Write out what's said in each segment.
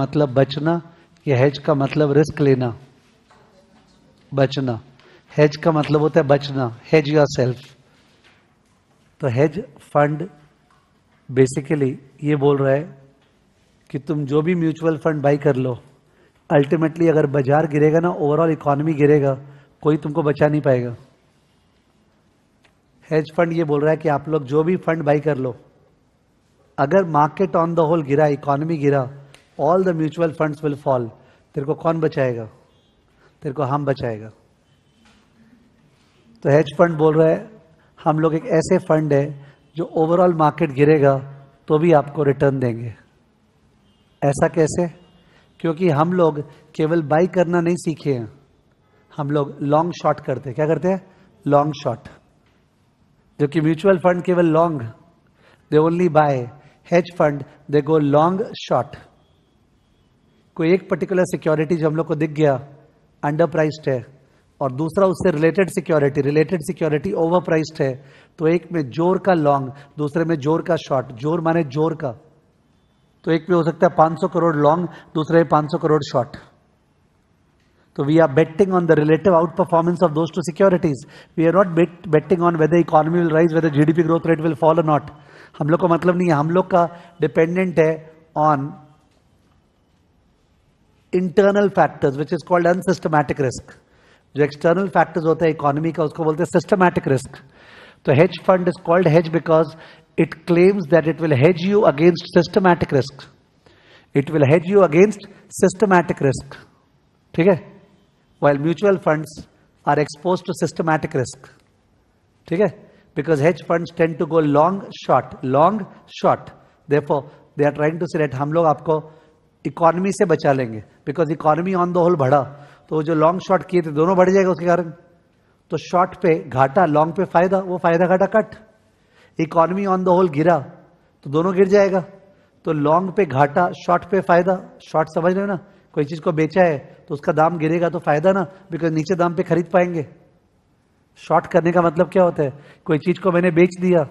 मतलब बचना या हेज का मतलब रिस्क लेना? बचना। हेज का मतलब होता है बचना, हेज योर सेल्फ। तो हेज फंड बेसिकली ये बोल रहा है कि तुम जो भी म्यूचुअल फंड बाई कर लो, अल्टीमेटली अगर बाजार गिरेगा ना, ओवरऑल इकोनॉमी गिरेगा, कोई तुमको बचा नहीं पाएगा। हेज फंड ये बोल रहा है कि आप लोग जो भी फंड बाई कर लो, अगर मार्केट ऑन द होल गिरा, इकोनॉमी गिरा, all the mutual funds will fall. तेरे को कौन बचाएगा? तेरे को हम बचाएगा। तो हेज फंड बोल रहा है हम लोग एक ऐसे फंड है जो ओवरऑल मार्केट गिरेगा तो भी आपको रिटर्न देंगे। ऐसा कैसे? क्योंकि हम लोग केवल बाई करना नहीं सीखे हैं, हम लोग लॉन्ग शॉर्ट करते हैं। क्या करते हैं? Long short. जो कि म्यूचुअल फंड केवल long, they only by. Hedge fund they go long short. कोई एक पर्टिकुलर सिक्योरिटी जो हम लोग को दिख गया अंडर प्राइस्ड है, और दूसरा उससे रिलेटेड सिक्योरिटी ओवर प्राइस्ड है, तो एक में जोर का लॉन्ग, दूसरे में जोर का शॉर्ट। जोर माने जोर का, तो एक में हो सकता है 500 करोड़ लॉन्ग, दूसरे में 500 करोड़ शॉर्ट। तो we are betting on the relative outperformance of those two securities. We are not betting on whether economy will rise, whether GDP growth rate will fall or not. हम लोग को मतलब नहीं है। हम लोग का डिपेंडेंट है on internal factors which is called unsystematic risk. जो एक्सटर्नल फैक्टर्स होते हैं इकोनॉमी का, उसको बोलते हैं सिस्टमैटिक रिस्क। तो hedge fund is called hedge because it claims that it will hedge you against systematic risk. It will hedge you against systematic risk. ठीक है? while mutual funds are exposed to systematic risk. ठीक है? Because hedge funds tend to go long short. Therefore they are trying to say that हम लोग आपको economy से बचा लेंगे, because economy on the whole बढ़ा तो जो लॉन्ग शॉर्ट किए थे दोनों बढ़ जाएगा उसके कारण। तो शॉर्ट पे घाटा, लॉन्ग पे फायदा, वो फायदा घाटा cut. Economy on the whole गिरा तो दोनों गिर जाएगा। तो लॉन्ग पे घाटा, शॉर्ट पे फायदा। शॉर्ट समझ रहे हो ना? कोई चीज को बेचा है तो उसका दाम गिरेगा तो फायदा ना, बिकॉज नीचे दाम पे खरीद पाएंगे। शॉर्ट करने का मतलब क्या होता है? कोई चीज को मैंने बेच दिया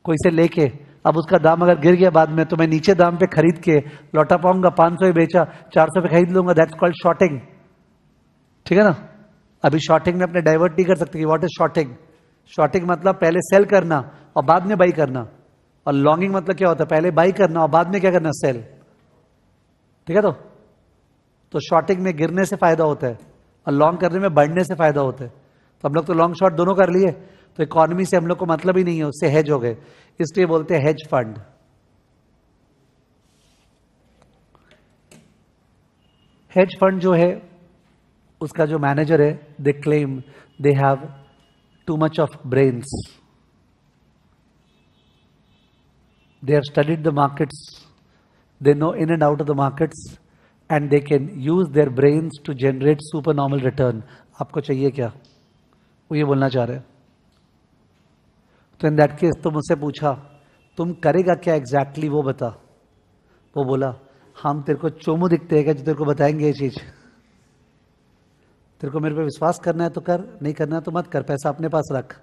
कोई से लेके, अब उसका दाम अगर गिर गया बाद में, तो मैं नीचे दाम पे खरीद के लौटा पाऊंगा। 500 बेचा, 400 पे खरीद लूंगा। That's called shorting. ठीक है ना? अभी शॉर्टिंग में अपने डाइवर्ट नहीं कर सकते कि व्हाट इज शॉर्टिंग। शॉर्टिंग मतलब पहले सेल करना और बाद में बाई करना। और लॉन्गिंग मतलब क्या होता है? पहले बाई करना और बाद में क्या करना? सेल। ठीक है? तो शॉर्टिंग में गिरने से फायदा होता है और लॉन्ग करने में बढ़ने से फायदा होता है। तो हम लोग तो लॉन्ग शॉर्ट दोनों कर लिए, तो इकोनॉमी से हम लोग को मतलब ही नहीं है, उससे हेज हो गए, इसलिए बोलते हैं हेज फंड। हेज फंड जो है उसका जो मैनेजर है, they claim they have too much of brains. They have studied the markets, they know in and out of the markets, and they can use their brains to generate supernormal return. आपको चाहिए क्या? वो ये बोलना चाह रहे हैं। तो इन दैट केस तो मुझसे पूछा तुम करेगा क्या एग्जैक्टली वो बता। वो बोला हम तेरे को चोमू दिखते हैं क्या जो तेरे को बताएंगे ये चीज? तेरे को मेरे पे विश्वास करना है तो कर, नहीं करना है तो मत कर, पैसा अपने पास रख।